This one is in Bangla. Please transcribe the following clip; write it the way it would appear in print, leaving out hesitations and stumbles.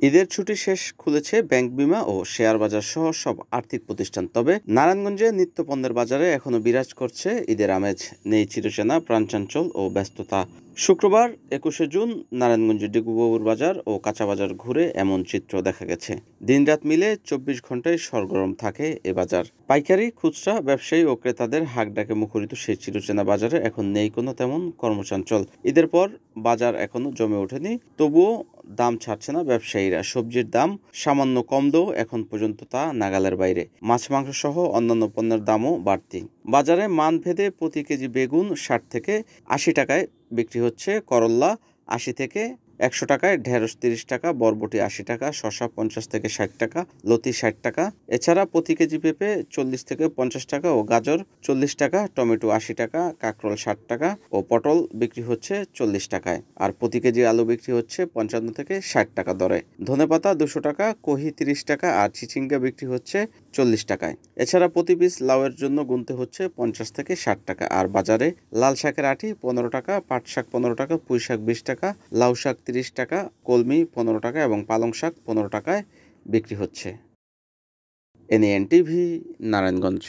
ঈদের ছুটি শেষ খুলেছে ব্যাংক, বিমা ও শেয়ার বাজার সহ সব আর্থিক প্রতিষ্ঠান। তবে নারায়ণগঞ্জে নিত্যপণ্যের বাজারে এখনো বিরাজ করছে ঈদের আমেজ, নেই চিরচেনা প্রাণচাঞ্চল ও ব্যস্ততা। শুক্রবার ২১শে জুন নারায়ণগঞ্জের ডিগুবাবুর বাজার ও কাঁচা বাজার ঘুরে এমন চিত্র দেখা গেছে। দিনরাত মিলে ২৪ ঘন্টায় সরগরম থাকে এ বাজার। পাইকারি, খুচরা ব্যবসায়ী ও ক্রেতাদের হাঁকডাকে মুখরিত সেই চিরচেনা বাজারে এখন নেই কোনো তেমন কর্মচাঞ্চল। ঈদের পর বাজার এখনো জমে ওঠেনি, তবুও দাম ছাড়ছে না ব্যবসায়ীরা। সবজির দাম সামান্য কমলেও এখন পর্যন্ত তা নাগালের বাইরে। মাছ, মাংস সহ অন্যান্য পণ্যের দামও বাড়তি। বাজারে মানভেদে প্রতি কেজি বেগুন ৬০ থেকে ৮০ টাকায় বিক্রি হচ্ছে, করল্লা ৮০ থেকে ১০০ টাকায়, ঢেঁড়স ৩০ টাকা, বরবটি ৮০ টাকা, শসা ৫০ থেকে ৬০ টাকা, লতি ৬০ টাকা। এছাড়া প্রতি কেজি পেঁপে ৪০ থেকে ৫০ টাকা ও গাজর ৪০ টাকা, টমেটো ৮০ টাকা, কাঁকরোল ৬০ টাকা ও পটল বিক্রি হচ্ছে ৪০ টাকায়। আর প্রতি কেজি আলু বিক্রি হচ্ছে ৫৫ থেকে ৬০ টাকা দরে। ধনেপাতা ২০০ টাকা, কহি ৩০ টাকা আর চিচিঙ্গা বিক্রি হচ্ছে ৪০ টাকায়। এছাড়া প্রতি পিস লাউয়ের জন্য গুনতে হচ্ছে ৫০ থেকে ৬০ টাকা। আর বাজারে লাল শাকের আঁটি ১৫ টাকা, পাট শাক ১৫ টাকা, পুঁই শাক ২০ টাকা, লাউ শাক ৩০ টাকা, কলমি ১৫ টাকা এবং পালং শাক ১৫ টাকায় বিক্রি হচ্ছে। NN TV, Narayanganj.